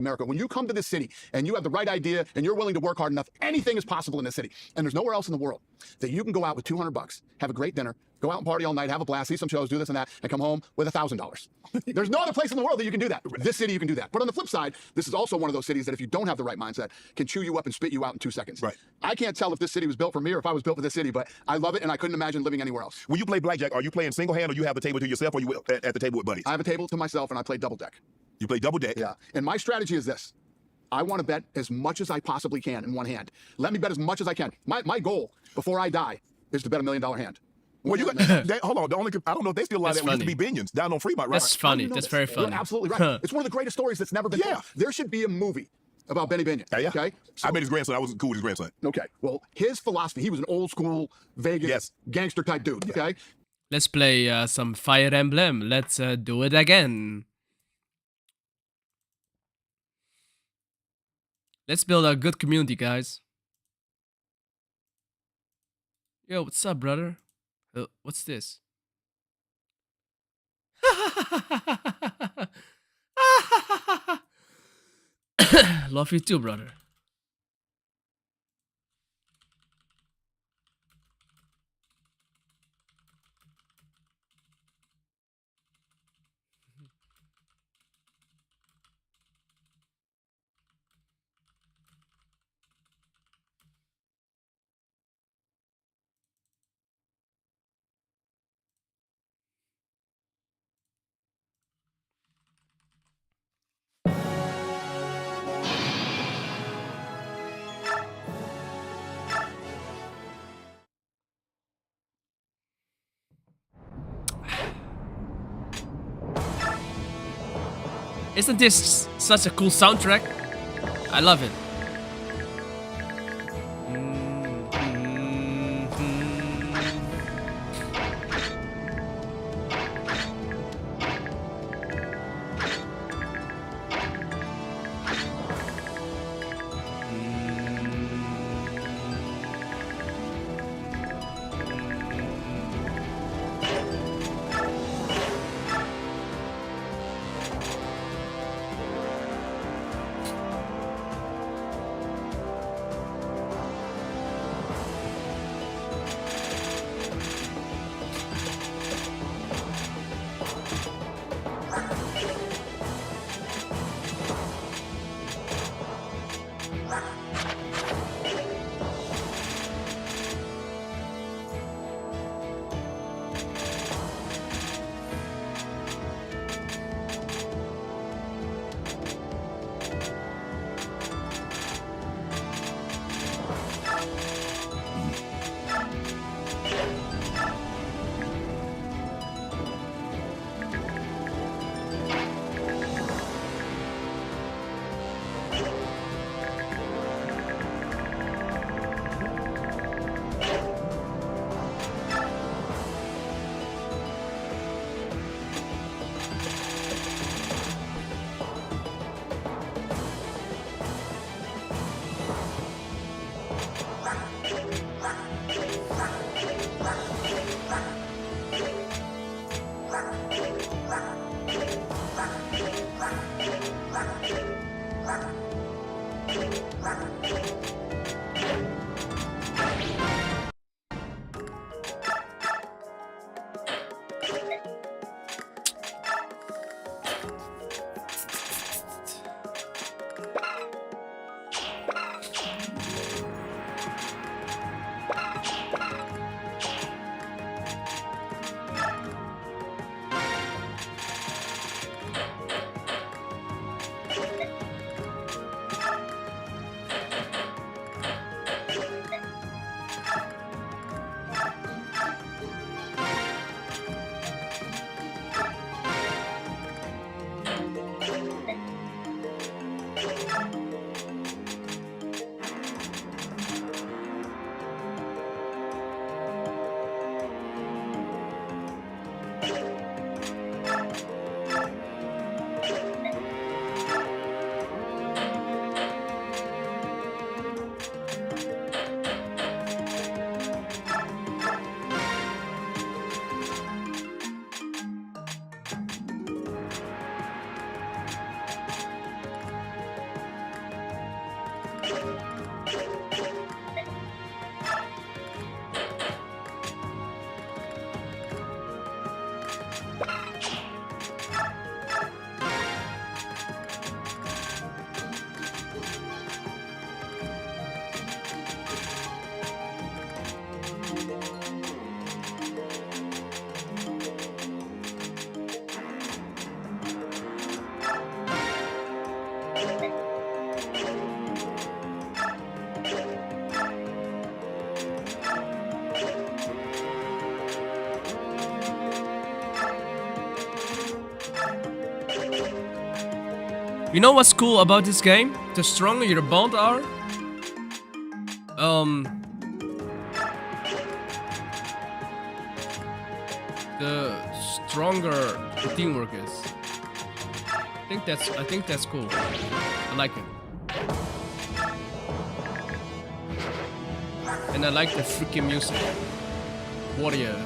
America. When you come to this city and you have the right idea and you're willing to work hard enough, anything is possible in this city. And there's nowhere else in the world that you can go out with $200, have a great dinner, go out and party all night, have a blast, see some shows, do this and that, and come home with $1,000. There's no other place in the world that you can do that. This city, you can do that. But on the flip side, this is also one of those cities that if you don't have the right mindset, can chew you up and spit you out in 2 seconds. Right. I can't tell if this city was built for me or if I was built for this city, but I love it and I couldn't imagine living anywhere else. When you play blackjack, are you playing single hand or you have the table to yourself or you at the table with buddies? I have a table to myself and I play double deck. You play double deck? Yeah. And my strategy is this. I want to bet as much as I possibly can in one hand. Let me bet as much as I can. My goal before I die is to bet $1 million hand. Well, you got hold on. I don't know if they still allow that. We used to be Binions down on Fremont, right? That's funny. That's very funny. You're absolutely right. It's one of the greatest stories that's never been told. There should be a movie about Benny Binion. Yeah. Okay. So, I met his grandson. I wasn't cool with his grandson. Okay. Well, his philosophy. He was an old school Vegas gangster type dude. Yeah. Okay. Let's play some Fire Emblem. Let's do it again. Let's build a good community, guys. Yo, what's up, brother? What's this? Love you too, brother. Isn't this such a cool soundtrack? I love it. You know what's cool about this game? The stronger your bond are, the stronger the teamwork is. I think that's cool. I like it. And I like the freaking music. Warrior.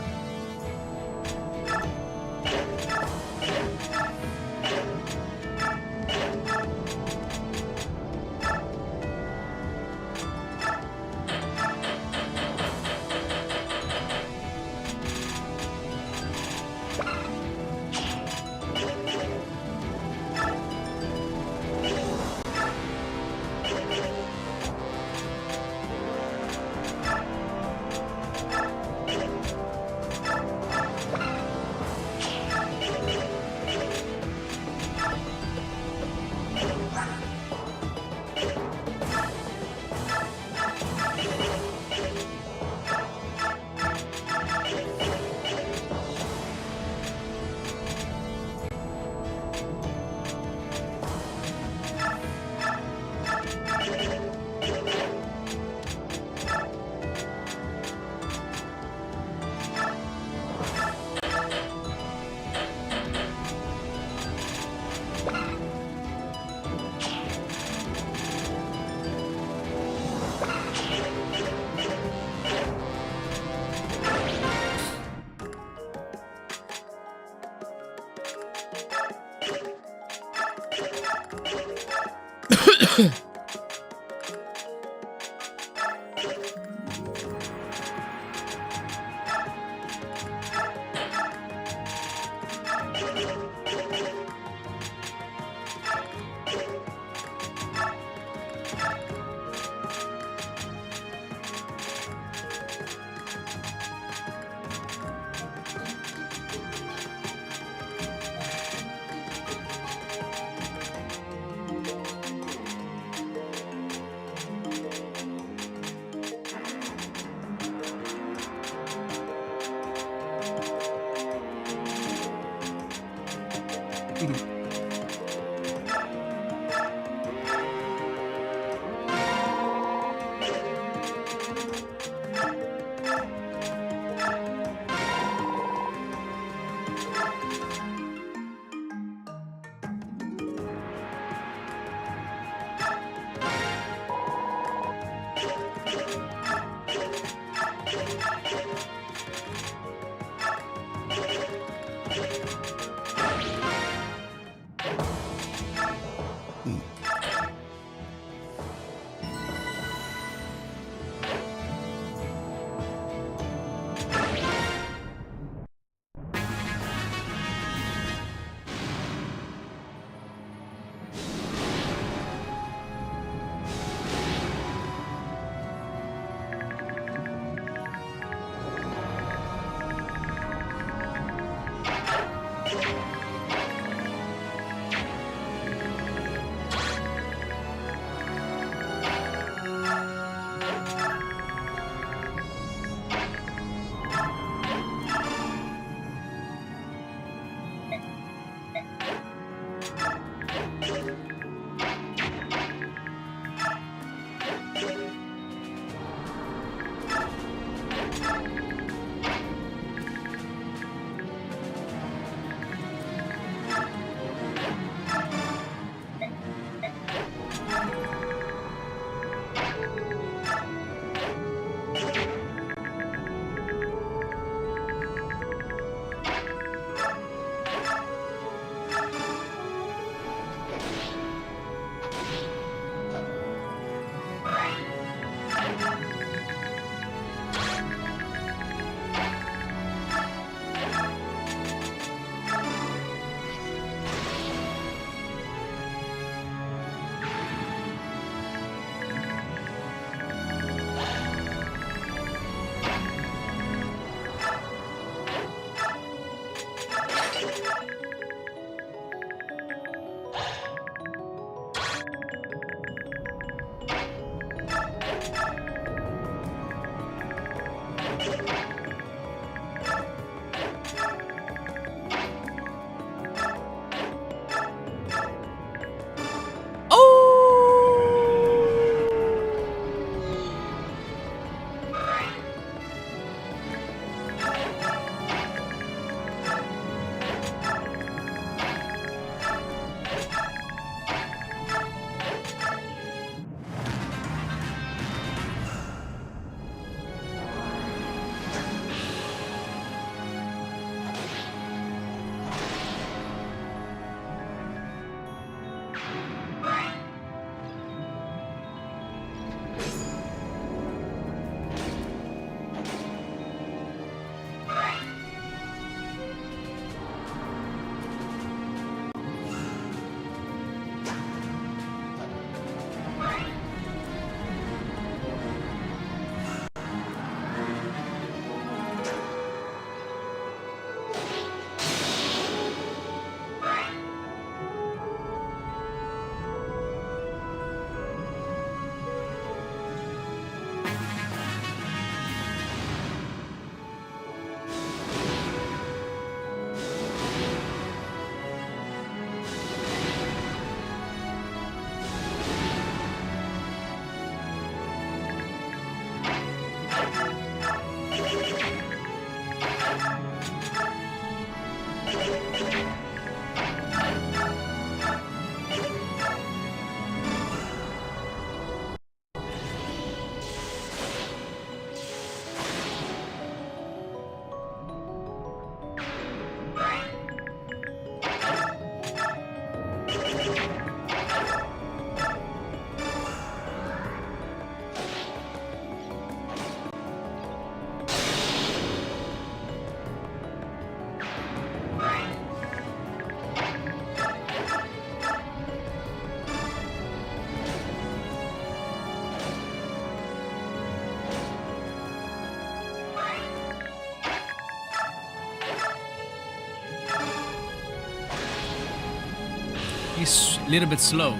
he's a little bit slow.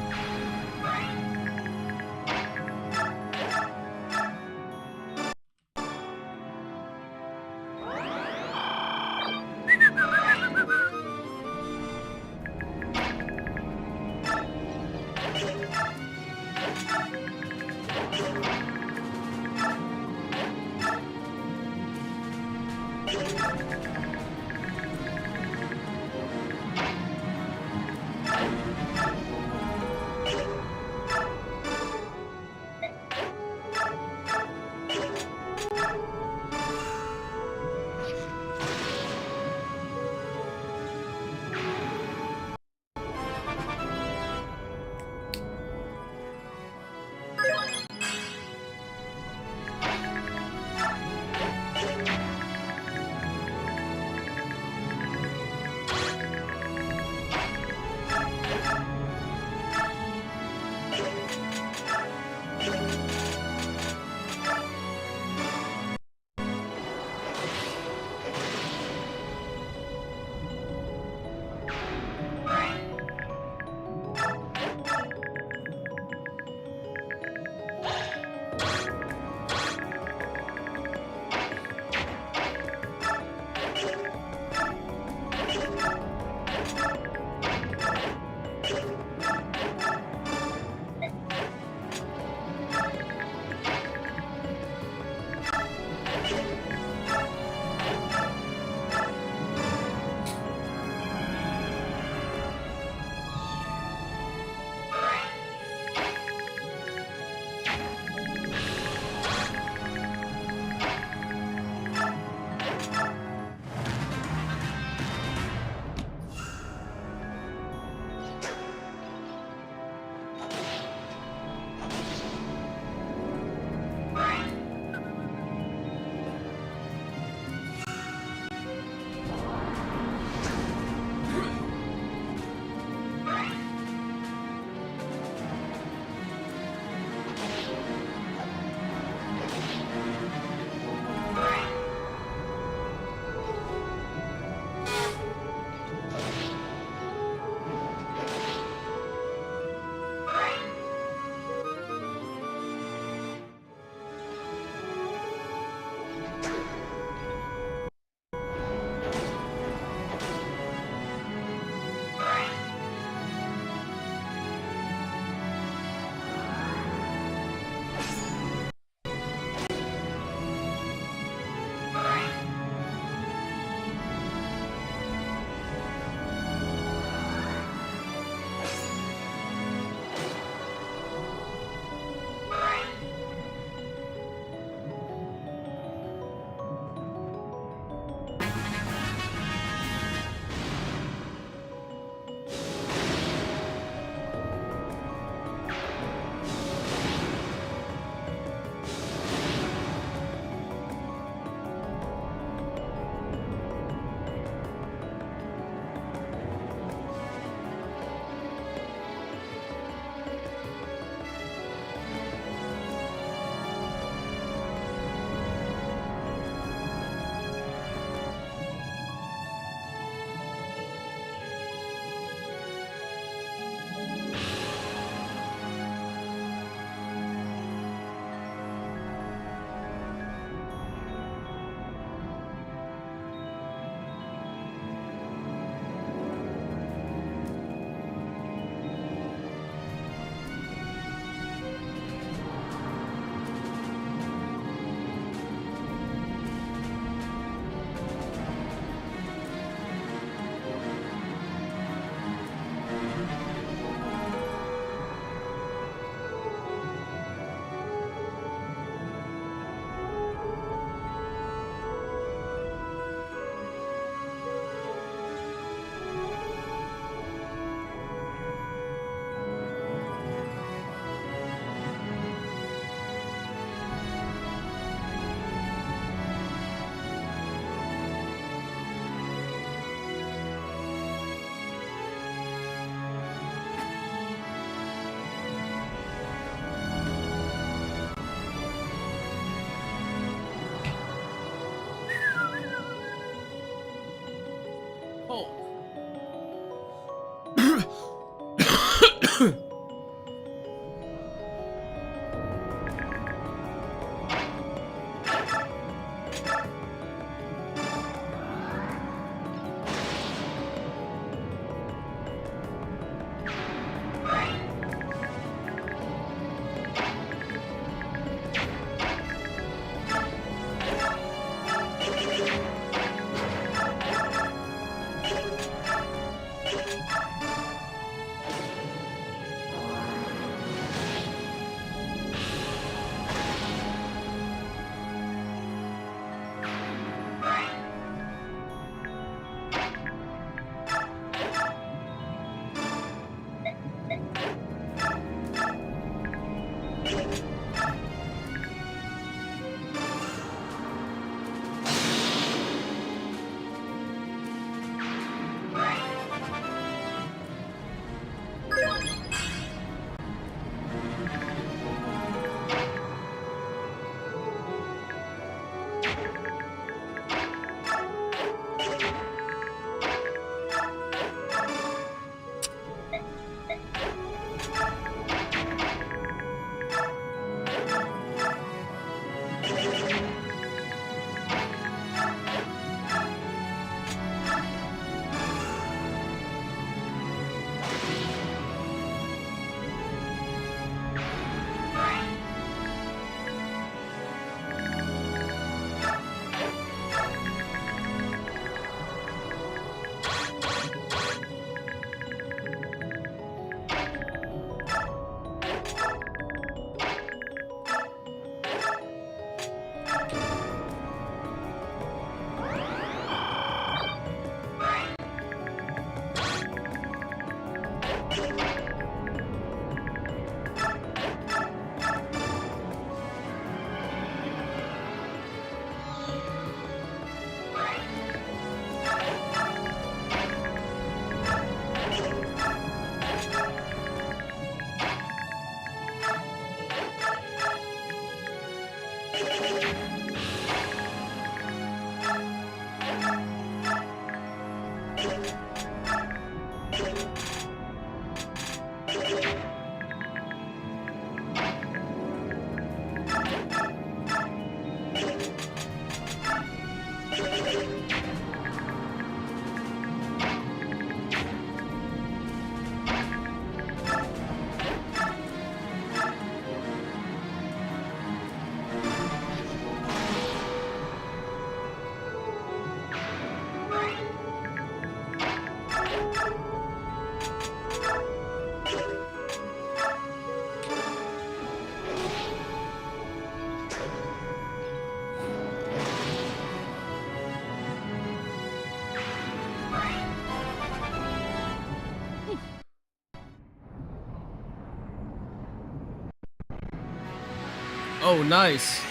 Oh, nice.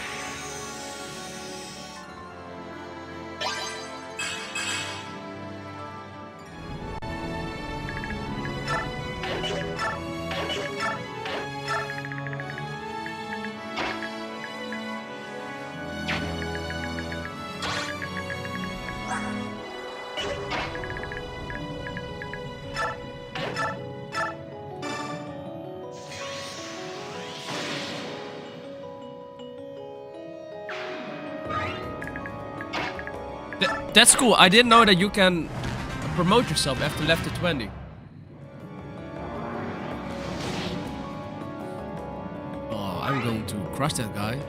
That's cool. I didn't know that you can promote yourself after left to 20. Oh, I'm going to crush that guy.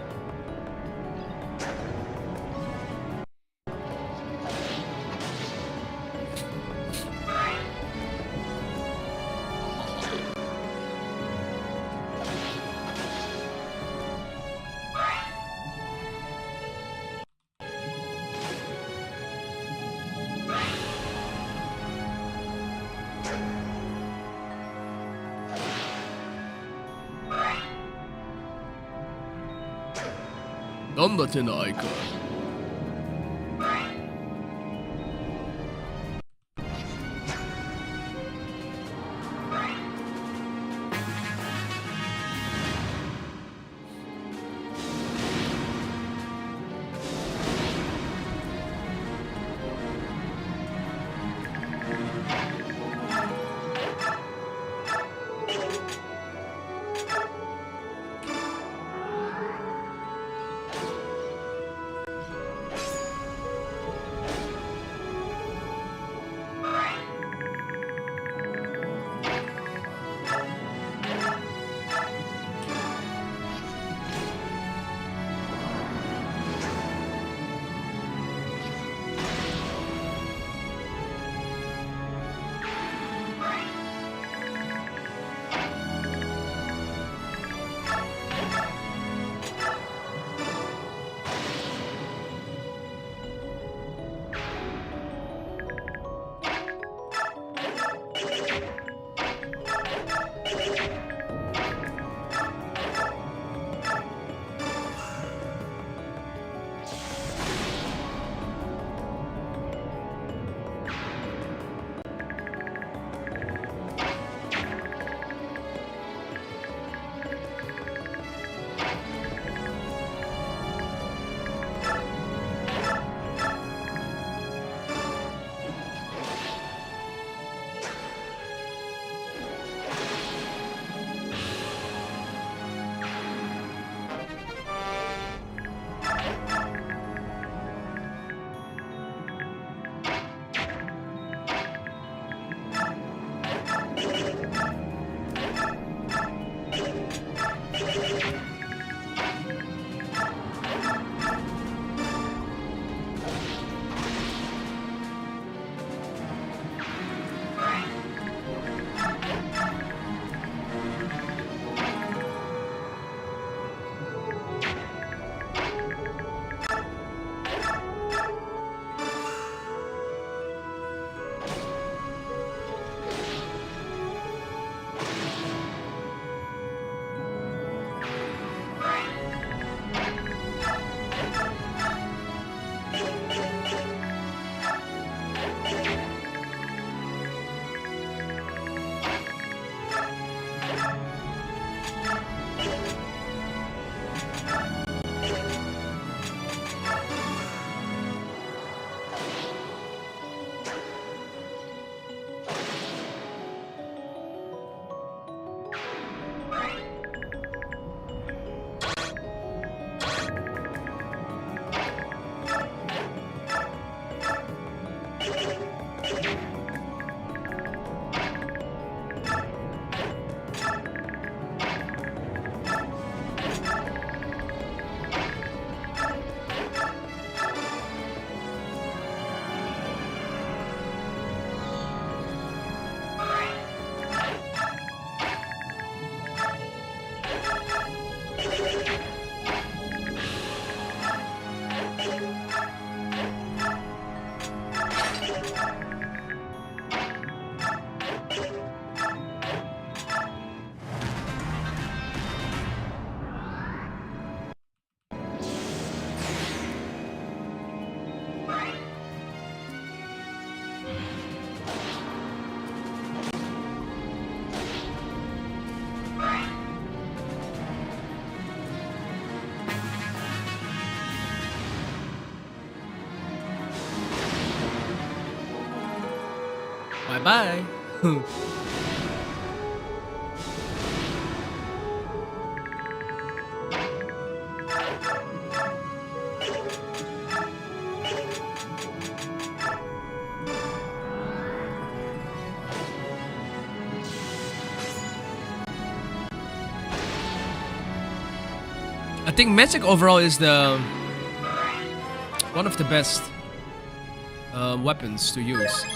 Bye. I think magic overall is the one of the best weapons to use.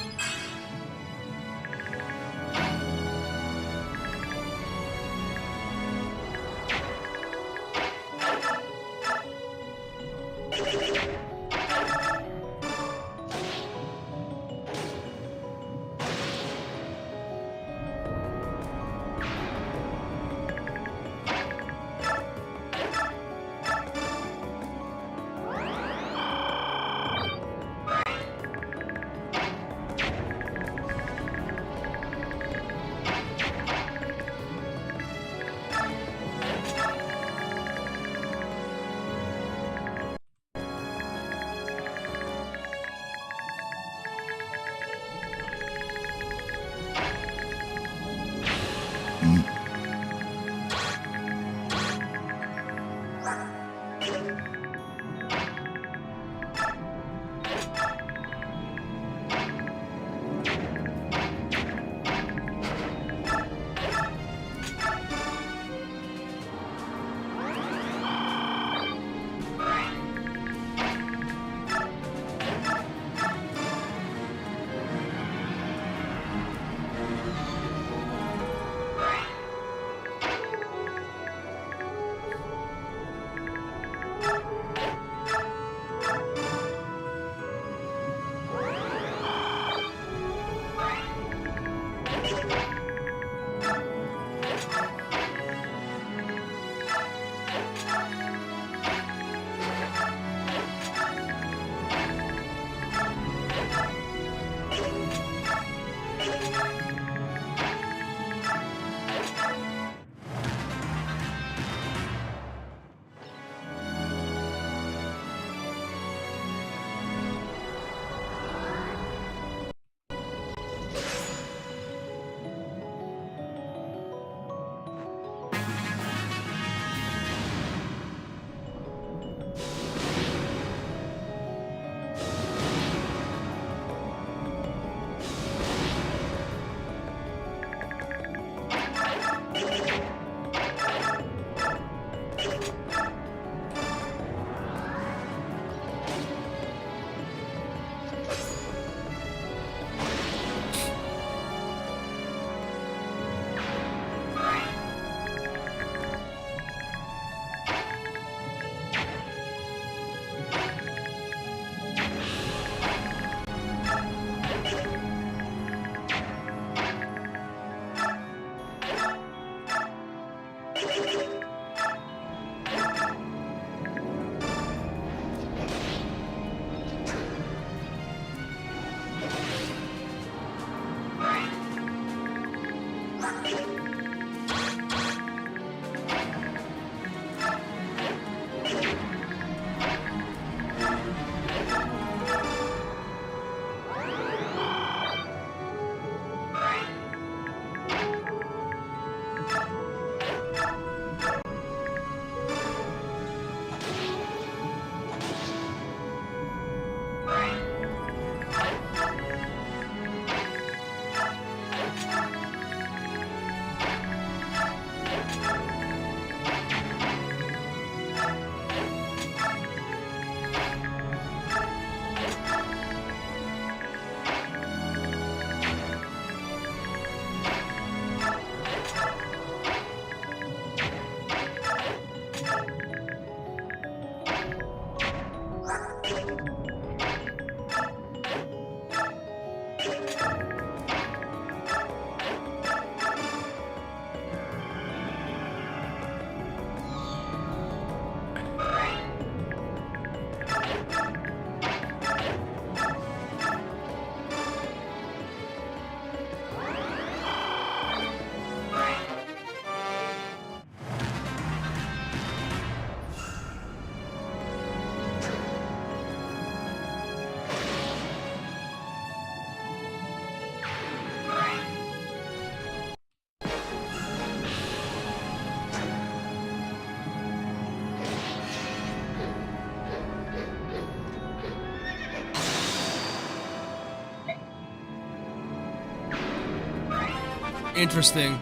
interesting.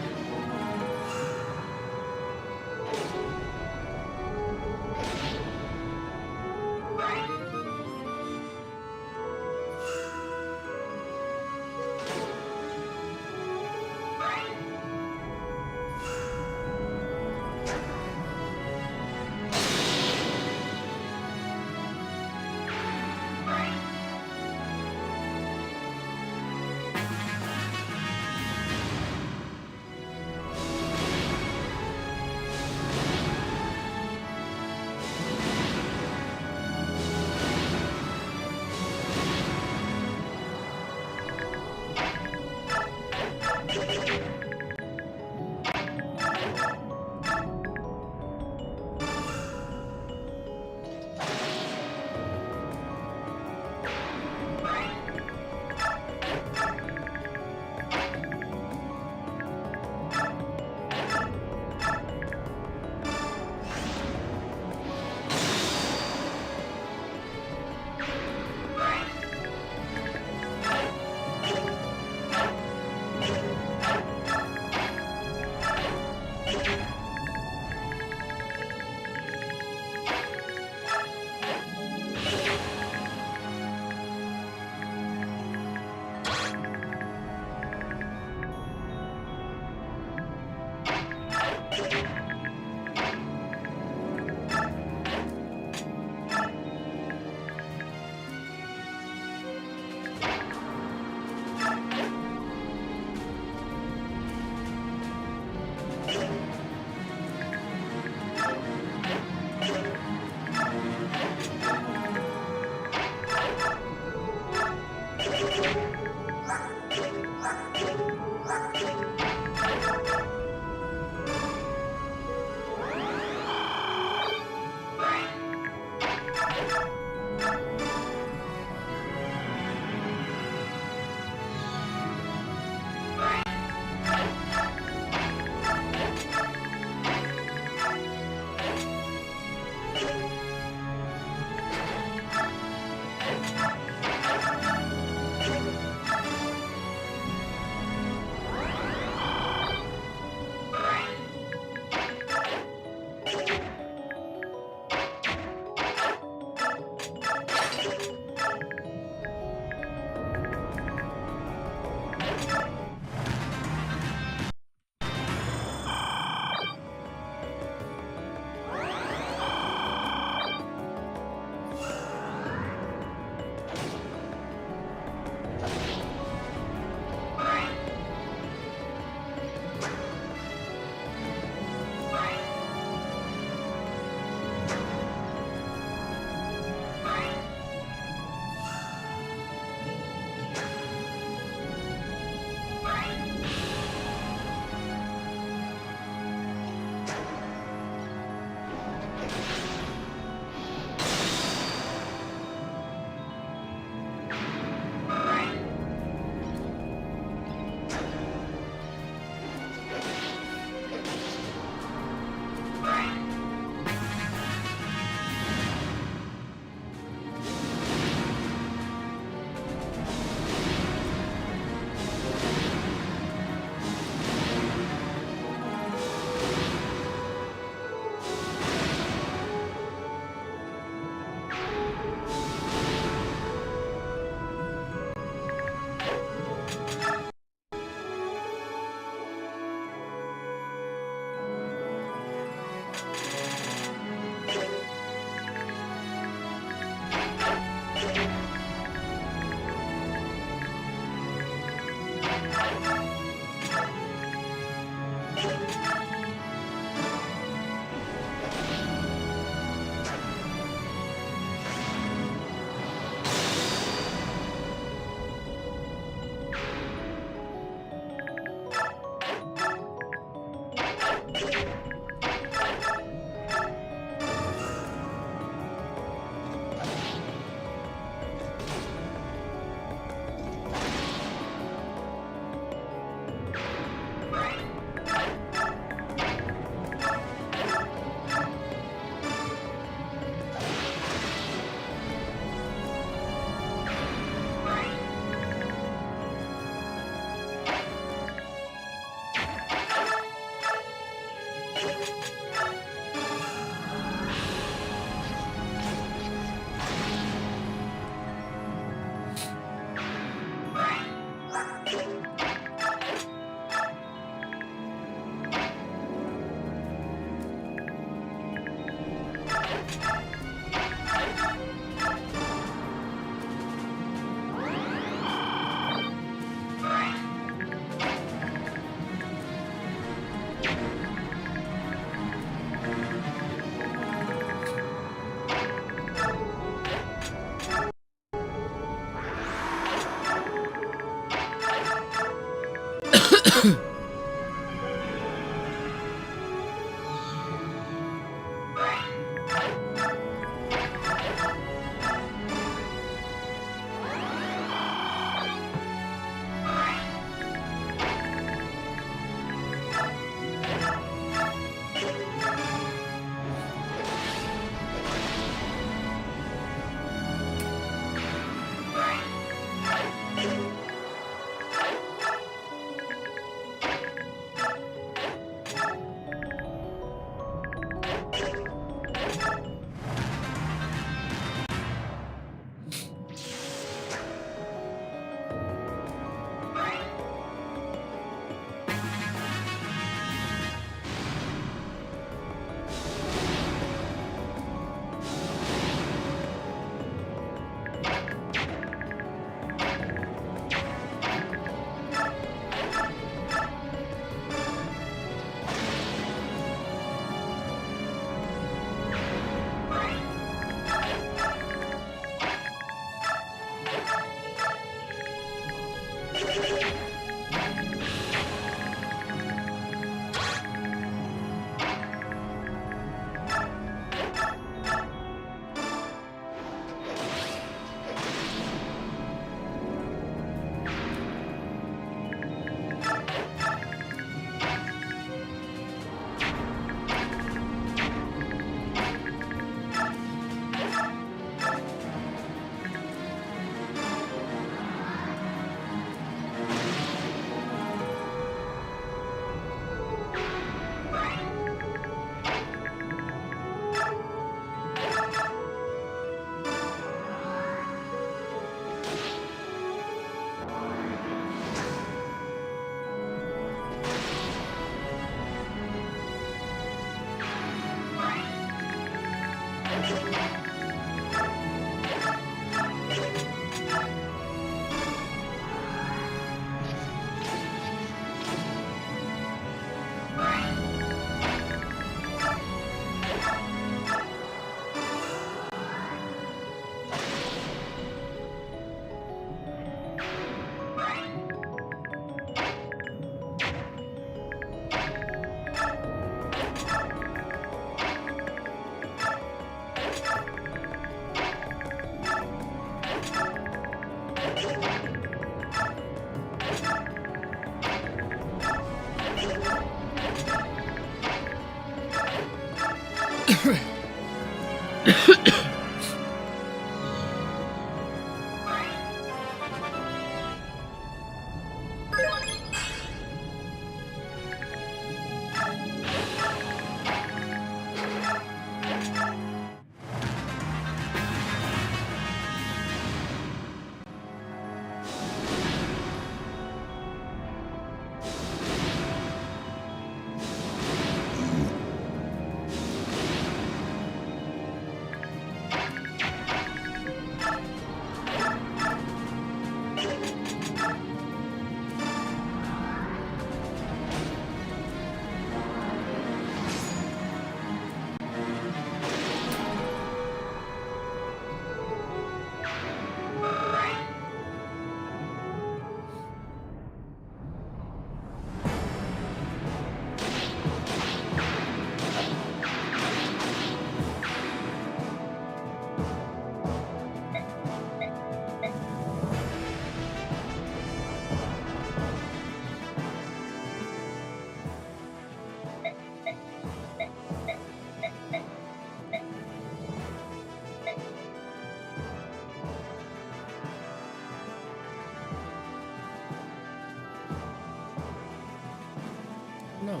No.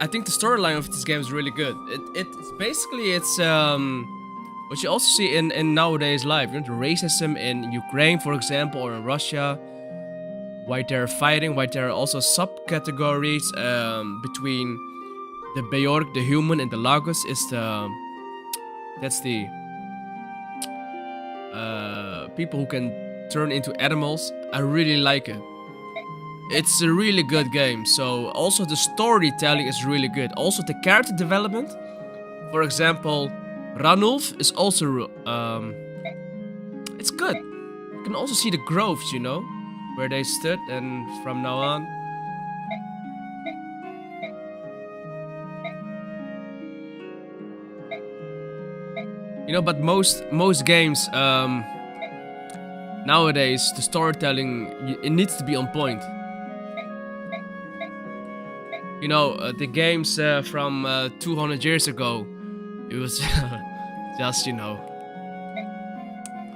I think the storyline of this game is really good. It's basically what you also see in nowadays life. You know, the racism in Ukraine, for example, or in Russia. Why they're fighting, why there are also subcategories between the Beorg, the human, and the Lagos that's the people who can turn into animals. I really like it. It's a really good game. So also the storytelling is really good. Also the character development. For example, Ranulf is also it's good. You can also see the growth, you know, where they stood, and from now on. You know, but most games nowadays, the storytelling, it needs to be on point. You know, the games from 200 years ago, it was just, you know,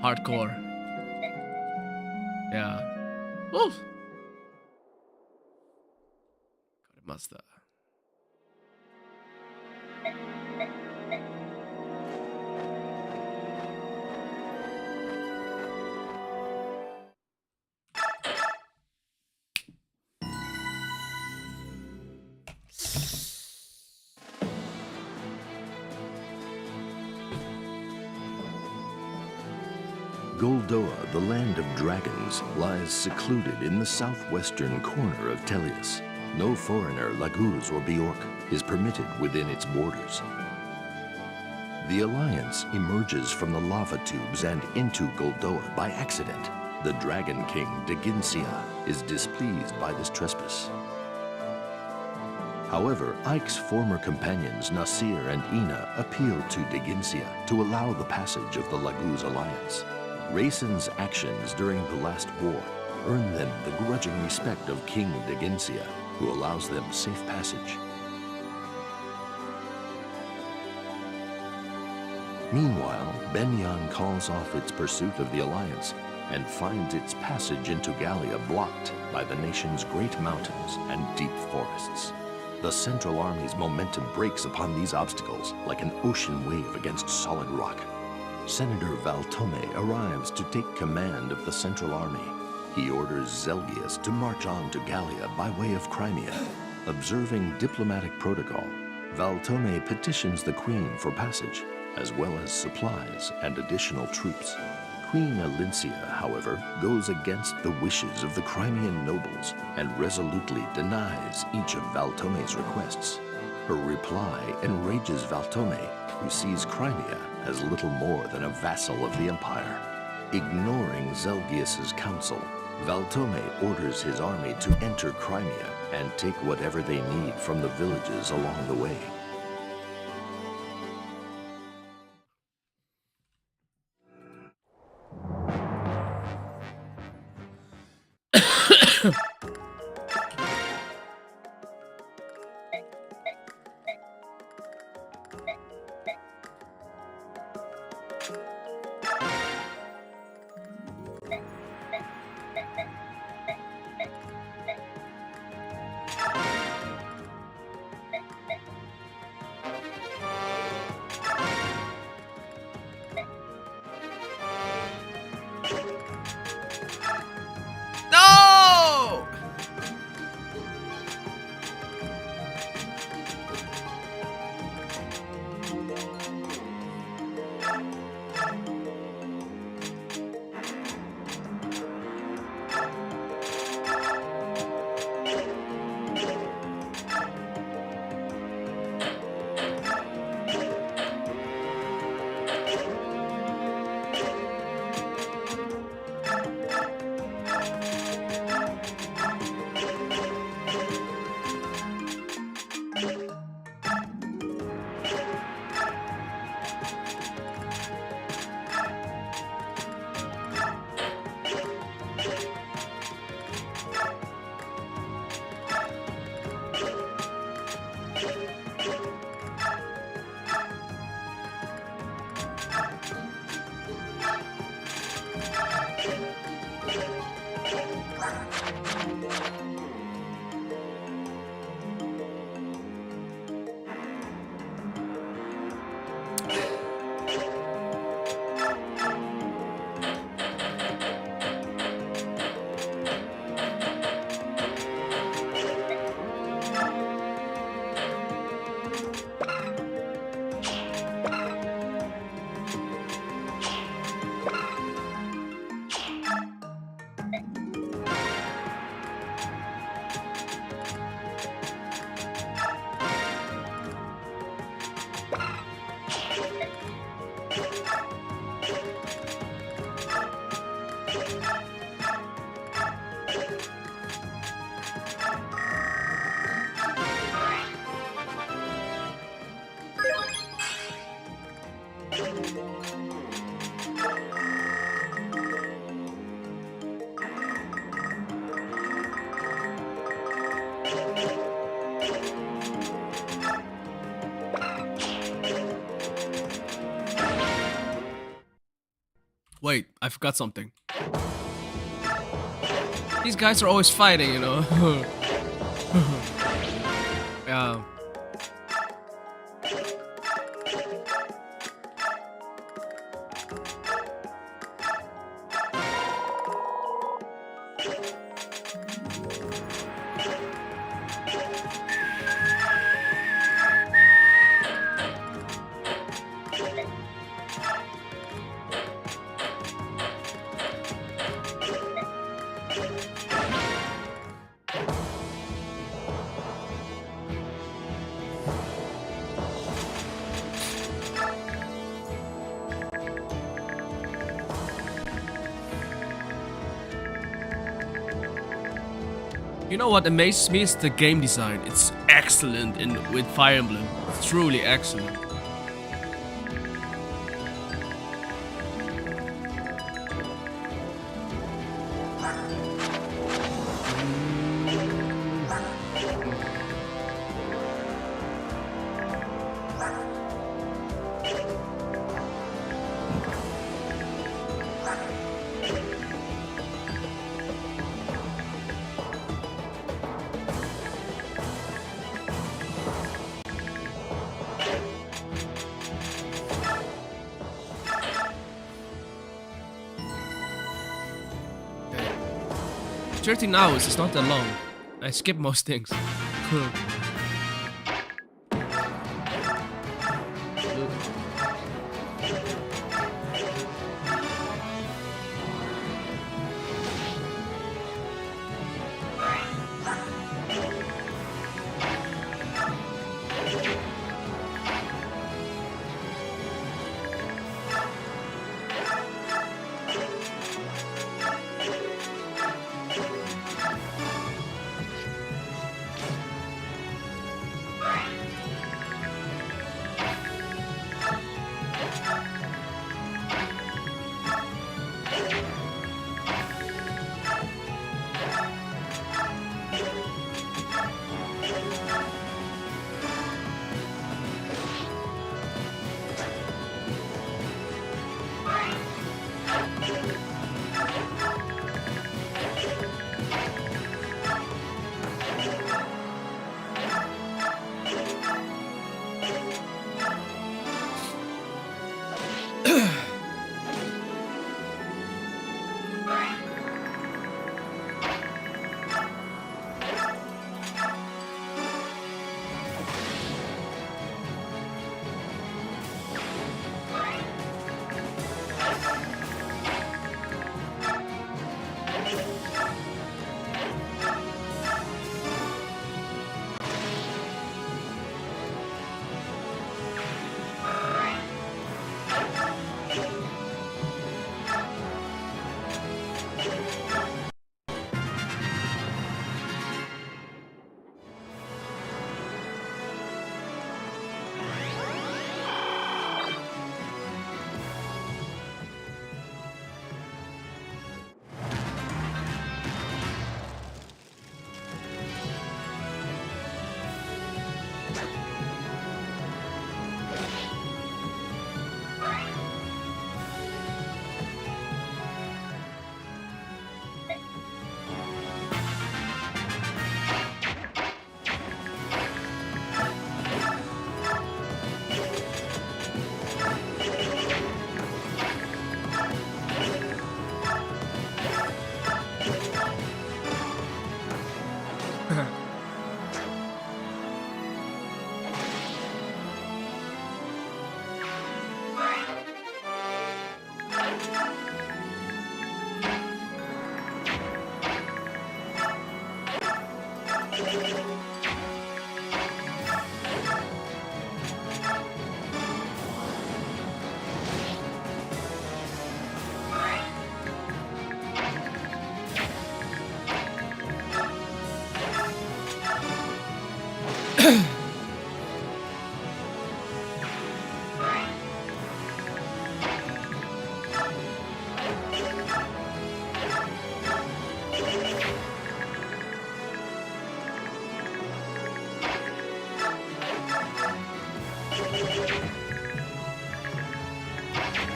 hardcore. Yeah. Woo! Master. Goldoa, the land of dragons, lies secluded in the southwestern corner of Tellius. No foreigner, Laguz or Beork, is permitted within its borders. The Alliance emerges from the lava tubes and into Goldoa by accident. The Dragon King, Deginsia, is displeased by this trespass. However, Ike's former companions, Nasir and Ina, appeal to Deginsia to allow the passage of the Laguz Alliance. Raisin's actions during the last war earn them the grudging respect of King Deginsia, who allows them safe passage. Meanwhile, Benyan calls off its pursuit of the Alliance and finds its passage into Gallia blocked by the nation's great mountains and deep forests. The Central Army's momentum breaks upon these obstacles like an ocean wave against solid rock. Senator Valtome arrives to take command of the Central Army. He orders Zelgius to march on to Gallia by way of Crimea. Observing diplomatic protocol, Valtome petitions the Queen for passage, as well as supplies and additional troops. Queen Alincia, however, goes against the wishes of the Crimean nobles and resolutely denies each of Valtome's requests. Her reply enrages Valtome, who sees Crimea as little more than a vassal of the empire. Ignoring Zelgius's counsel, Valtome orders his army to enter Crimea and take whatever they need from the villages along the way. No! Wait, I forgot something. These guys are always fighting, you know. Yeah. You know what amazes me is the game design. It's excellent with Fire Emblem. It's truly excellent. 13 hours is not that long. I skip most things.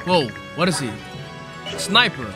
Whoa, what is he? Sniper.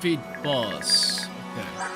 Defeat boss. Okay.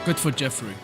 Good for Jeffrey.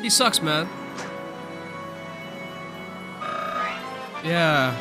He sucks, man. Yeah.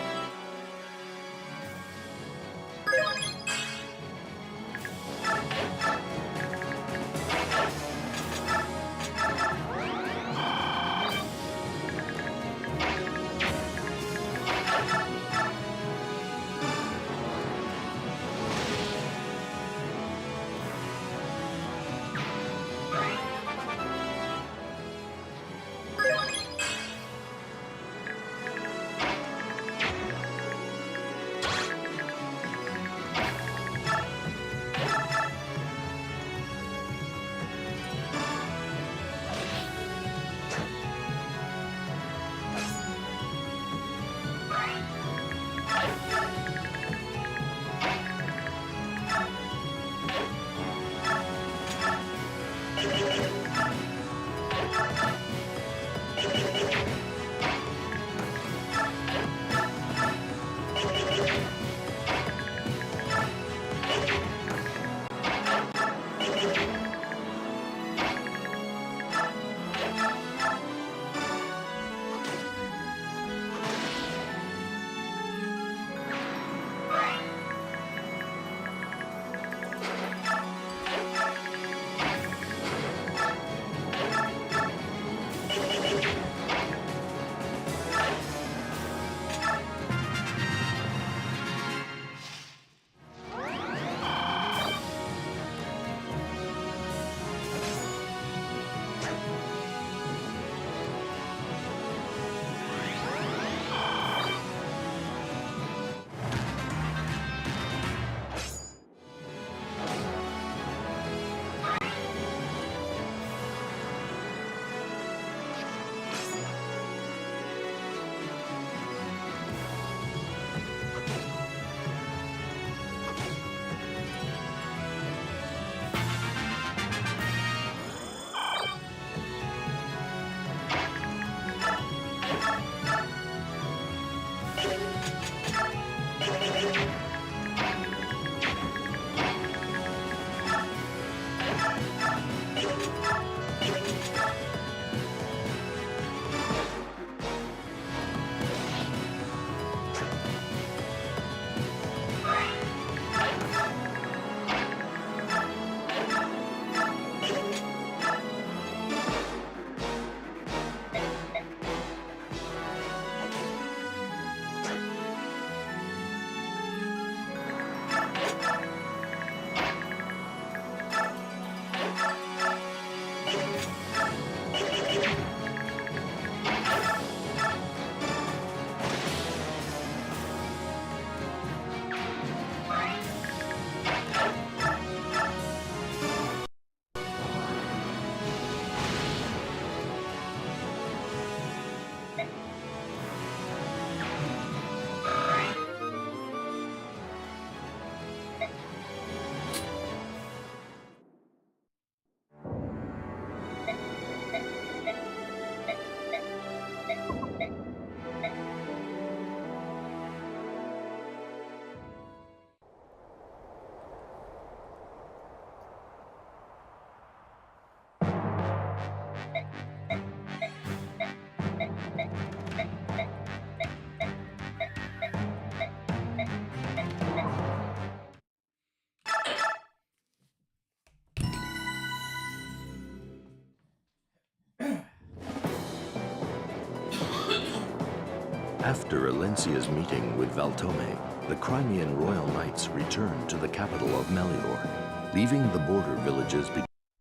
After Alencia's meeting with Valtome, the Crimean royal knights returned to the capital of Melior, leaving the border villages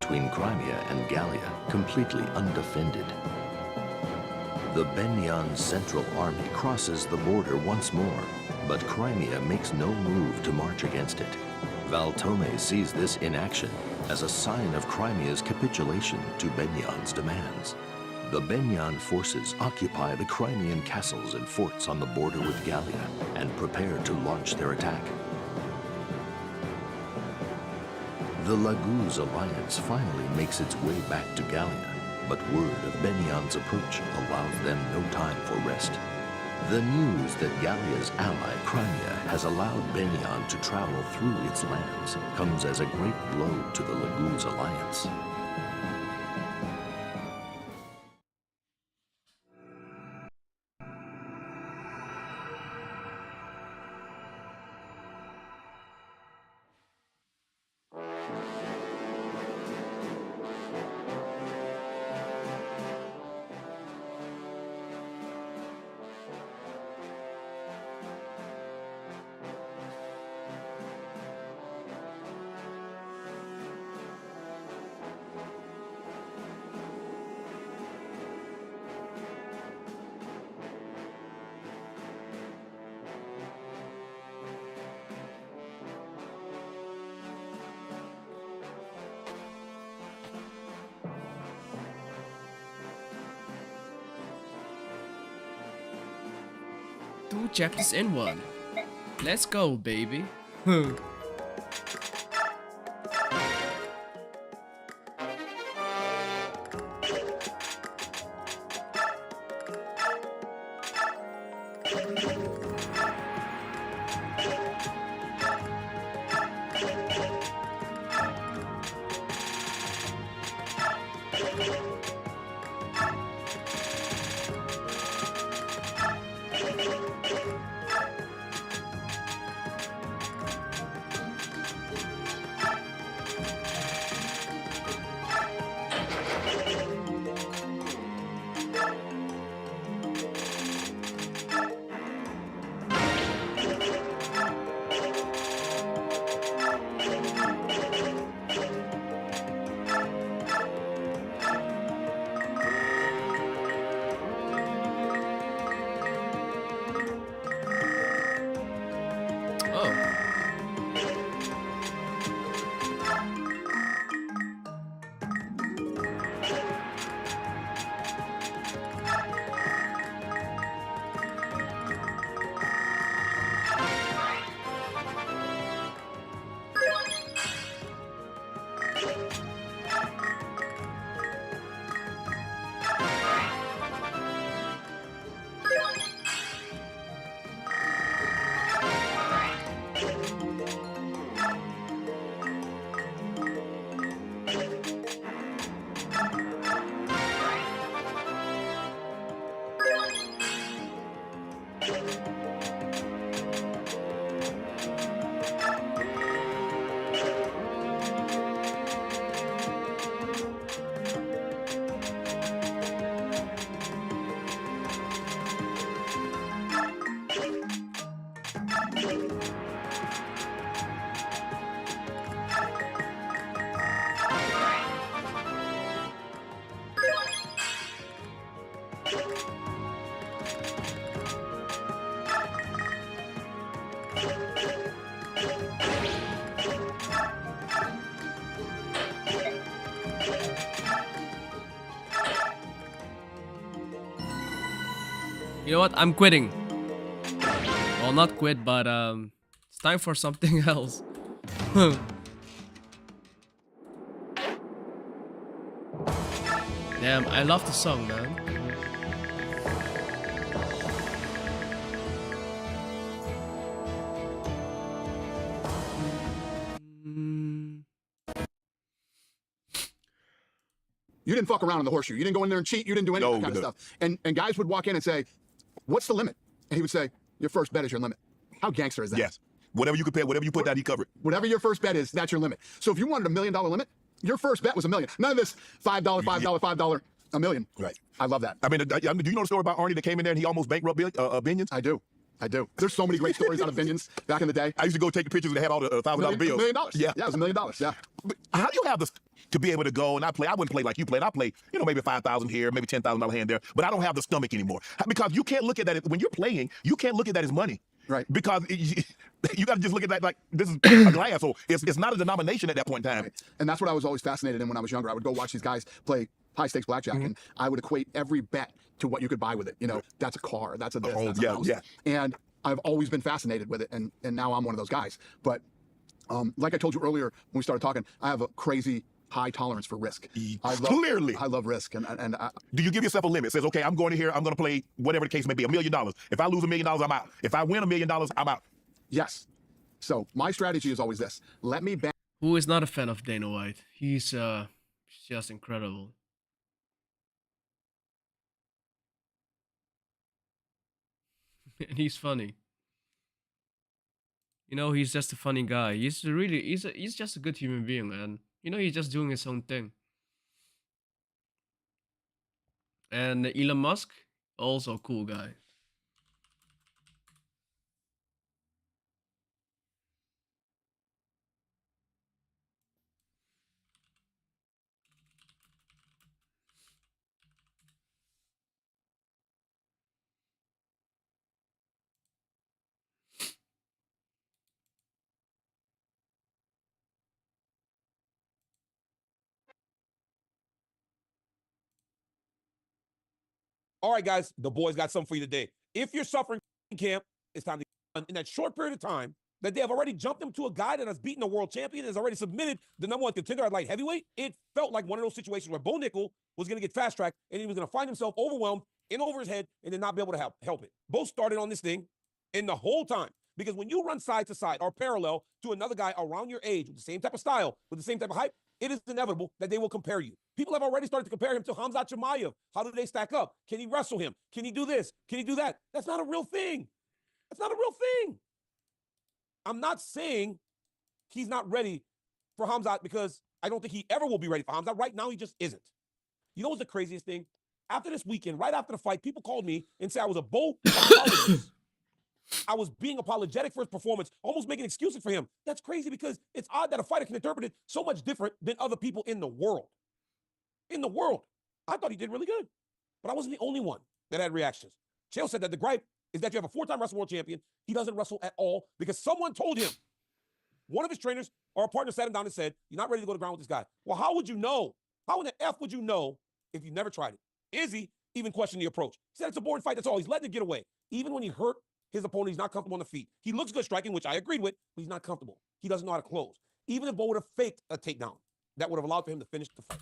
between Crimea and Gallia completely undefended. The Benyan Central Army crosses the border once more, but Crimea makes no move to march against it. Valtome sees this inaction as a sign of Crimea's capitulation to Benyan's demands. The Benyan forces occupy the Crimean castles and forts on the border with Gallia and prepare to launch their attack. The Laguz alliance finally makes its way back to Gallia, but word of Benyan's approach allows them no time for rest. The news that Gallia's ally Crimea has allowed Benyan to travel through its lands comes as a great blow to the Laguz alliance. Two chapters in one. Let's go, baby. You know what? I'm quitting. Well, not quit, but it's time for something else. Damn, I love the song, man. You didn't fuck around in the horseshoe. You didn't go in there and cheat. You didn't do any of that kind of stuff. And guys would walk in and say, "What's the limit?" And he would say, "Your first bet is your limit." How gangster is that? Yes. Whatever you could pay, whatever you put down, he covered. Whatever your first bet is, that's your limit. So if you wanted $1 million limit, your first bet was $1 million. None of this $5, $5, $5. $1 million. Right. I love that. I mean, do you know the story about Arnie that came in there and he almost bankrupt Binions? I do. There's so many great stories out of Binions back in the day. I used to go take the pictures and they had all the $1,000 bills. $1 million. Yeah. Yeah, it was $1 million. Yeah. But how do you have this to be able to go and I wouldn't play like you played. I play, maybe $5,000 here, maybe $10,000 here and there, but I don't have the stomach anymore. Because you can't look at that, when you're playing, you can't look at that as money. Right. Because you got to just look at that like this is a glass. So it's not a denomination at that point in time. Right. And that's what I was always fascinated in when I was younger. I would go watch these guys play high stakes blackjack, and I would equate every bet to what you could buy with it. That's a car, that's a this, that's a house. Yeah. And I've always been fascinated with it, and now I'm one of those guys. But like I told you earlier when we started talking, I have a crazy high tolerance for risk. I love risk, and do you give yourself a limit? It says, okay, I'm going to here, I'm going to play whatever the case may be, $1 million. If I lose $1 million, I'm out. If I win $1 million, I'm out. Yes. So my strategy is always this: let me bet. Who is not a fan of Dana White? He's just incredible. And he's funny. He's just a funny guy. He's just a good human being, and he's just doing his own thing. And Elon Musk, also a cool guy. All right, guys, the boys got something for you today. If you're suffering camp, it's time to in that short period of time that they have already jumped him to a guy that has beaten a world champion, has already submitted the #1 contender at light heavyweight. It felt like one of those situations where Bo Nickel was going to get fast tracked and he was going to find himself overwhelmed, in over his head, and then not be able to help it. Bo started on this thing, and the whole time, because when you run side to side or parallel to another guy around your age with the same type of style, with the same type of hype, it is inevitable that they will compare you. People have already started to compare him to Khamzat Chimaev. How do they stack up? Can he wrestle him? Can he do this? Can he do that? That's not a real thing. That's not a real thing. I'm not saying he's not ready for Khamzat because I don't think he ever will be ready for Khamzat. Right now, he just isn't. You know what's the craziest thing? After this weekend, right after the fight, people called me and said I was a Bo apologist. I was being apologetic for his performance, almost making excuses for him. That's crazy because it's odd that a fighter can interpret it so much different than other people in the world. In the world. I thought he did really good, but I wasn't the only one that had reactions. Chael said that the gripe is that you have a 4-time wrestling world champion. He doesn't wrestle at all because someone told him. One of his trainers or a partner sat him down and said, you're not ready to go to ground with this guy. Well, how would you know? How in the F would you know if you never tried it? Izzy even questioned the approach. He said it's a boring fight, that's all. He's letting it get away. Even when he hurt his opponent, he's not comfortable on the feet. He looks good striking, which I agreed with, but he's not comfortable. He doesn't know how to close. Even if Bo would have faked a takedown, that would have allowed for him to finish the fight.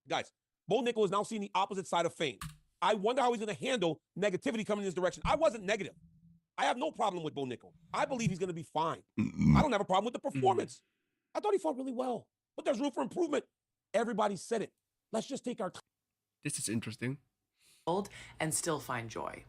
Guys, Bo Nickel is now seeing the opposite side of fame. I wonder how he's going to handle negativity coming in his direction. I wasn't negative. I have no problem with Bo Nickel. I believe he's going to be fine. I don't have a problem with the performance. I thought he fought really well, but there's room for improvement. Everybody said it. Let's just take our time. This is interesting. And still find joy.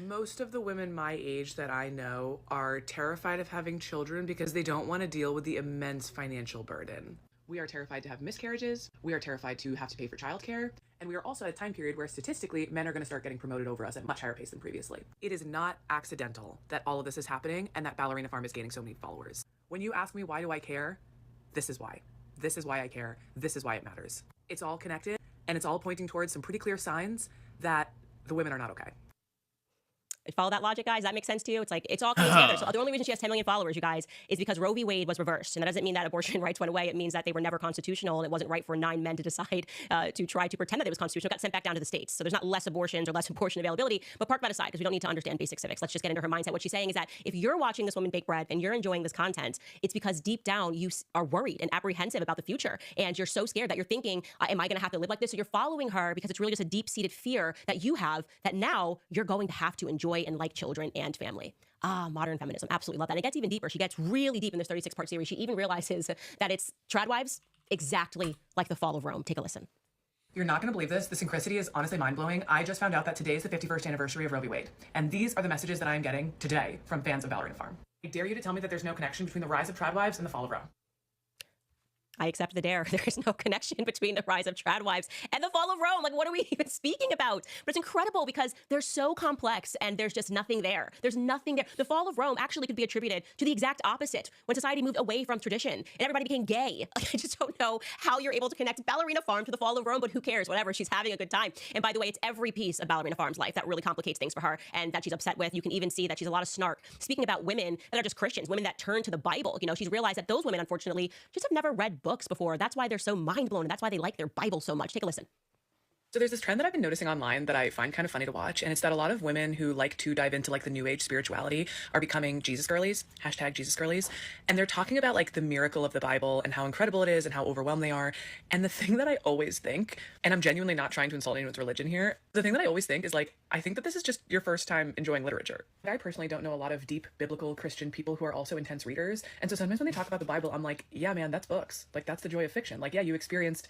Most of the women my age that I know are terrified of having children because they don't want to deal with the immense financial burden. We are terrified to have miscarriages. We are terrified to have to pay for childcare. And we are also at a time period where statistically men are going to start getting promoted over us at a much higher pace than previously. It is not accidental that all of this is happening and that Ballerina Farm is gaining so many followers. When you ask me why do I care, this is why. This is why I care. This is why it matters. It's all connected and it's all pointing towards some pretty clear signs that the women are not okay. Follow that logic, guys? That makes sense to you? It's like, it's all coming together. So the only reason she has 10 million followers, you guys, is because Roe v. Wade was reversed. And that doesn't mean that abortion rights went away. It means that they were never constitutional and it wasn't right for 9 men to decide to try to pretend that it was constitutional. It got sent back down to the states. So there's not less abortions or less abortion availability, but park that aside because we don't need to understand basic civics. Let's just get into her mindset. What she's saying is that if you're watching this woman bake bread and you're enjoying this content, it's because deep down you are worried and apprehensive about the future. And you're so scared that you're thinking, am I going to have to live like this? So you're following her because it's really just a deep-seated fear that you have that now you're going to have to enjoy and like children and family. Modern feminism. Absolutely love that. And it gets even deeper. She gets really deep in this 36-part series. She even realizes that it's trad wives exactly like the fall of Rome. Take a listen. You're not going to believe this. The synchronicity is honestly mind-blowing. I just found out that today is the 51st anniversary of Roe v. Wade. And these are the messages that I am getting today from fans of Ballerina Farm. I dare you to tell me that there's no connection between the rise of trad wives and the fall of Rome. I accept the dare. There is no connection between the rise of trad wives and the fall of Rome. Like, what are we even speaking about? But it's incredible because they're so complex and there's just nothing there. There's nothing there. The fall of Rome actually could be attributed to the exact opposite, when society moved away from tradition and everybody became gay. Like, I just don't know how you're able to connect Ballerina Farm to the fall of Rome, but who cares? Whatever. She's having a good time. And by the way, it's every piece of Ballerina Farm's life that really complicates things for her and that she's upset with. You can even see that she's a lot of snark. Speaking about women that are just Christians, women that turn to the Bible, you know, she's realized that those women, unfortunately, just have never read books before. That's why they're so mind blown, and that's why they like their Bible so much. Take a listen. So there's this trend that I've been noticing online that I find kind of funny to watch, and it's that a lot of women who like to dive into like the new age spirituality are becoming Jesus girlies, hashtag Jesus girlies, and they're talking about like the miracle of the Bible and how incredible it is and how overwhelmed they are. And the thing that I always think, and I'm genuinely not trying to insult anyone's religion here, the thing that I always think is like, I think that this is just your first time enjoying literature. I personally don't know a lot of deep biblical Christian people who are also intense readers, and so sometimes when they talk about the Bible, I'm like, yeah, man, that's books. Like, that's the joy of fiction. Like, yeah, you experienced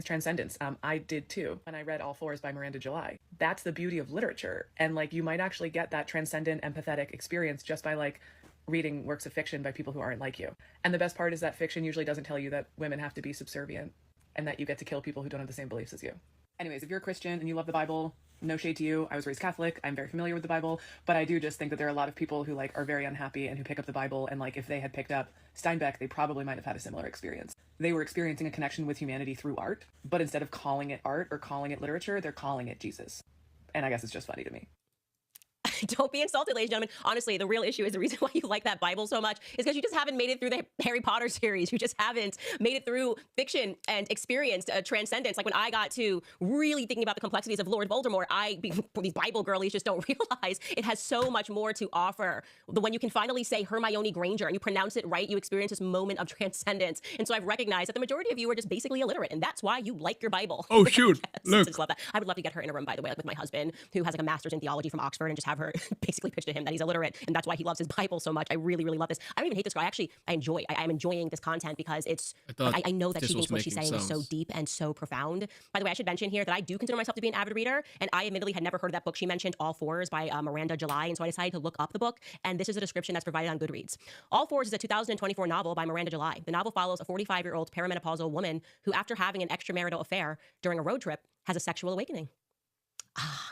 transcendence. I did too. And I read All Fours by Miranda July. That's the beauty of literature. And like, you might actually get that transcendent, empathetic experience just by like reading works of fiction by people who aren't like you. And the best part is that fiction usually doesn't tell you that women have to be subservient and that you get to kill people who don't have the same beliefs as you. Anyways, if you're a Christian and you love the Bible, no shade to you. I was raised Catholic. I'm very familiar with the Bible, but I do just think that there are a lot of people who like are very unhappy and who pick up the Bible, and like if they had picked up Steinbeck, they probably might have had a similar experience. They were experiencing a connection with humanity through art, but instead of calling it art or calling it literature, they're calling it Jesus. And I guess it's just funny to me. Don't be insulted, ladies and gentlemen. Honestly, the real issue is the reason why you like that Bible so much is because you just haven't made it through the Harry Potter series. You just haven't made it through fiction and experienced transcendence. Like when I got to really thinking about the complexities of Lord Voldemort, these Bible girlies just don't realize it has so much more to offer. When you can finally say Hermione Granger and you pronounce it right, you experience this moment of transcendence. And so I've recognized that the majority of you are just basically illiterate, and that's why you like your Bible. Oh, shoot. Yes, Look. I just love that. I would love to get her in a room, by the way, like with my husband, who has like a master's in theology from Oxford, and just have her basically pitch to him that he's illiterate, and that's why he loves his Bible so much. I really, really love this. I don't even hate this girl. I'm enjoying this content because it's, I know that she thinks what she's saying is so deep and so profound. By the way, I should mention here that I do consider myself to be an avid reader, and I admittedly had never heard of that book she mentioned, All Fours by Miranda July, and so I decided to look up the book, and this is a description that's provided on Goodreads. All Fours is a 2024 novel by Miranda July. The novel follows a 45-year-old perimenopausal woman who, after having an extramarital affair during a road trip, has a sexual awakening.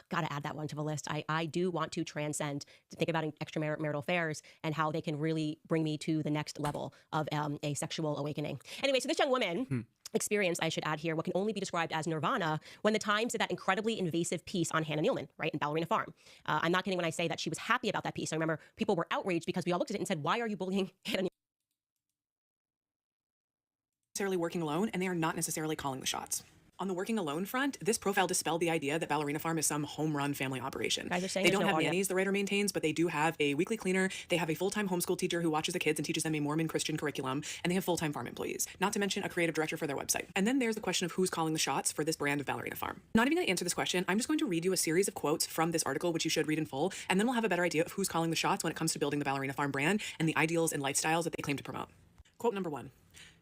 Gotta add that one to the list. I do want to transcend, to think about extramarital affairs and how they can really bring me to the next level of a sexual awakening. Anyway, so this young woman experienced, I should add here, what can only be described as nirvana when the Times did that incredibly invasive piece on Hannah Nealman, right, in Ballerina Farm. I'm not kidding when I say that she was happy about that piece. I remember people were outraged because we all looked at it and said, why are you bullying Hannah Nealman? Necessarily working alone, and they are not necessarily calling the shots. On the working alone front, this profile dispelled the idea that Ballerina Farm is some home run family operation. Guys are saying they there's don't no have audio. nannies the writer maintains, but they do have a weekly cleaner. They have a full-time homeschool teacher who watches the kids and teaches them a Mormon Christian curriculum, and they have full-time farm employees, not to mention a creative director for their website. And then there's the question of who's calling the shots for this brand of Ballerina Farm. Not even going to answer this question. I'm just going to read you a series of quotes from this article, which you should read in full, and then we'll have a better idea of who's calling the shots when it comes to building the Ballerina Farm brand and the ideals and lifestyles that they claim to promote. Quote number 1.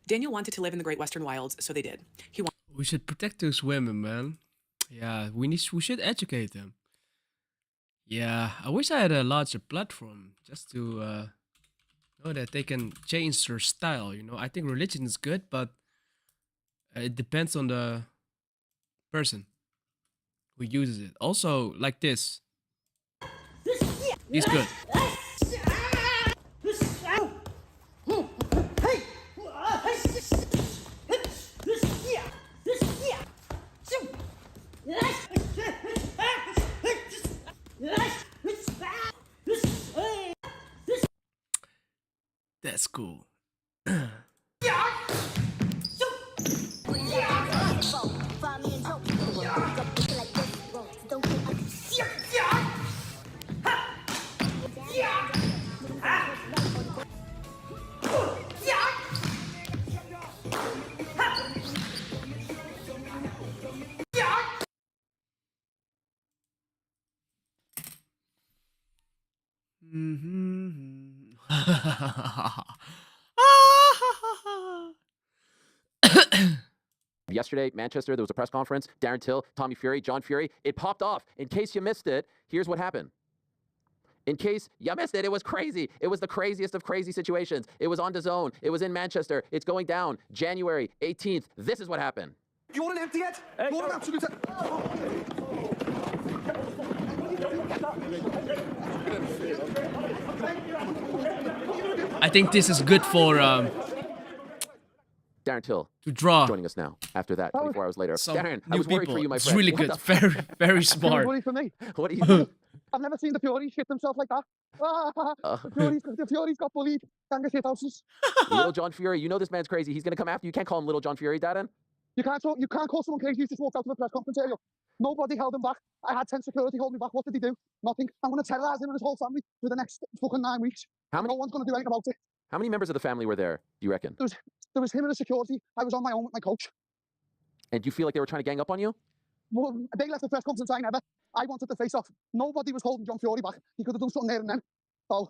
Daniel wanted to live in the great western wilds, so they did. We should protect those women, man. Yeah, we should educate them. Yeah, I wish I had a larger platform just to know that they can change their style. You know, I think religion is good, but it depends on the person who uses it. Also, like this, he's good. That's cool. Yesterday, Manchester, there was a press conference. Darren Till, Tommy Fury, John Fury. It popped off. In case you missed it, here's what happened. In case you missed it, it was crazy. It was the craziest of crazy situations. It was on DAZN. It was in Manchester. It's going down January 18th. This is what happened. You want an empty head? You want an absolute head? I think this is good for Darren Till to draw joining us now. After that, 24 hours later. some Darren, I new was worried people. for you, my It's friend. really What good. the- Very, very smart. Worry for me. What do you do? I've never seen the Fury shit themselves like that. The Fury's got bullied. Gang of shit houses. Little John Fury, you know this man's crazy. He's going to come after you. You can't call him Little John Fury, Darren. You can't call someone crazy who's just walked out of a press conference area. Nobody held him back. I had 10 security hold me back. What did he do? Nothing. I'm going to terrorise him and his whole family for the next fucking 9 weeks. How many- No one's going to do anything about it. How many members of the family were there, do you reckon? There was him and the security. I was on my own with my coach. And do you feel like they were trying to gang up on you? Well, they left the press conference. I never. I wanted to face off. Nobody was holding John Fury back. He could have done something there and then. So,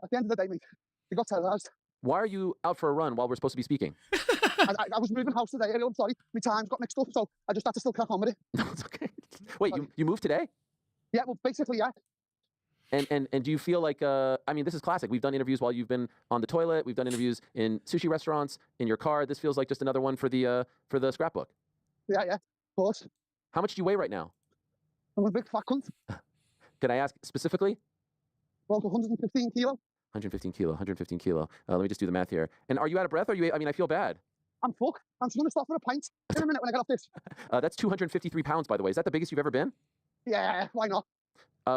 at the end of the day, mate, he got terrorised. Why are you out for a run while we're supposed to be speaking? I was moving house today. I'm sorry. My times got mixed up, so I just had to still crack on with it. No, it's okay. Wait, you moved today? Yeah, well, basically, yeah. And do you feel like, I mean, this is classic. We've done interviews while you've been on the toilet. We've done interviews in sushi restaurants, in your car. This feels like just another one for the scrapbook. Yeah, of course. How much do you weigh right now? I'm a big fat cunt. Can I ask specifically? About 115 kilo. 115 kilo, 115 kilo. Let me just do the math here. And are you out of breath? I mean, I feel bad. I'm fucked. I'm just going to stop for a pint in a minute when I get off this. That's 253 pounds, by the way. Is that the biggest you've ever been? Yeah, why not?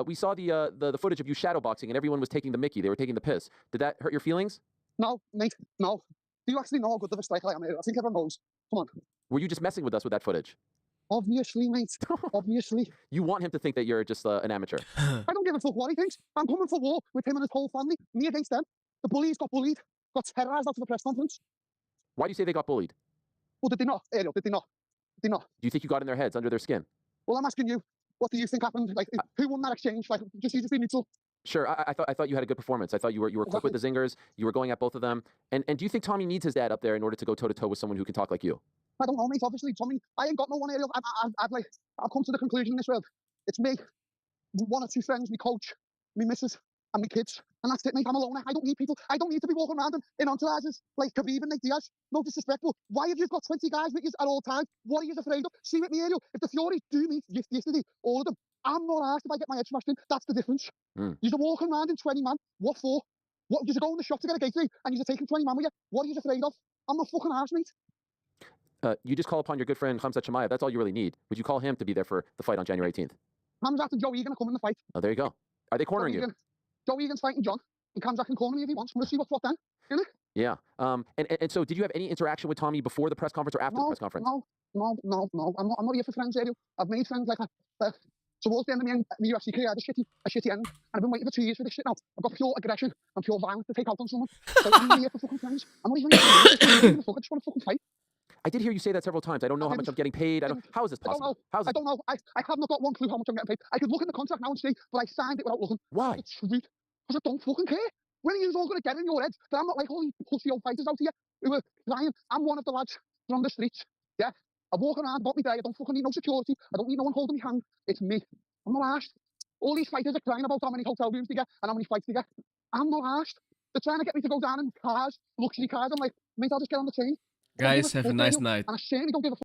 We saw the footage of you shadowboxing, and everyone was taking the mickey. They were taking the piss. Did that hurt your feelings? No, mate, no. Do you actually know how good of a striker I am here? I think everyone knows. Come on. Were you just messing with us with that footage? Obviously, mate. Obviously. You want him to think that you're just an amateur. I don't give a fuck what he thinks. I'm coming for war with him and his whole family. Me against them. The bullies got bullied. Got terrorised out of a press conference. Why do you say they got bullied? Well, did they not? Ariel, did they not? Did they not? Do you think you got in their heads, under their skin? Well, I'm asking you, what do you think happened? Like, who won that exchange? Like, just be neutral. Sure, I thought you had a good performance. I thought you were quick with the zingers. You were going at both of them. And do you think Tommy needs his dad up there in order to go toe to toe with someone who can talk like you? I don't know, mate. Obviously, Tommy, I ain't got no one, Ariel. I've come to the conclusion in this world. It's me, one or two friends, my coach, my missus, and my kids. And that's it, mate. I'm a loner. I don't need people. I don't need to be walking around in entourages like Khabib and Nate Diaz. No disrespect, but why have you got 20 guys with you at all times? What are you afraid of? See with me, Ariel. If the Furies do meet yesterday, all of them, I'm not asked if I get my head smashed in. That's the difference. You're walking around in 20 man. What for? What? You're going in the shop to get a Gatorade and you're taking 20 man with you. What are you afraid of? I'm not fucking arsed, mate. You just call upon your good friend Khamzat Chimaev. That's all you really need. Would you call him to be there for the fight on January 18th? Khamzat and Joe Egan are coming in the fight. Oh, there you go. Are they cornering you? Joe Egan's fighting John, and Khamzat can corner me if he wants. We'll see what's what then. Isn't it? Yeah. And so did you have any interaction with Tommy before the press conference or after the press conference? No. I'm not here for friends, Ariel. I've made friends like towards the end of my UFC career, I had a shitty end. And I've been waiting for 2 years for this shit now. I've got pure aggression and pure violence to take out on someone. So I'm not here for fucking friends. I'm not even here for friends. I just want to fucking fight. I did hear you say that several times. I don't know how much I'm getting paid. How is this possible? I don't know. I have not got one clue how much I'm getting paid. I could look in the contract now and see, but I signed it without looking. Why? It's truth. Because I don't fucking care. When are you all going to get in your heads that I'm not like all these pussy old fighters out here who are crying? I'm one of the lads from the streets. Yeah. I walk around, bought me day. I don't fucking need no security. I don't need no one holding my hand. It's me. I'm not arsed. All these fighters are crying about how many hotel rooms they get and how many fights they get. I'm not arsed. They're trying to get me to go down in cars, luxury cars. I'm like, mate, I'll just get on the train. Guys, have a nice night. And I certainly don't give a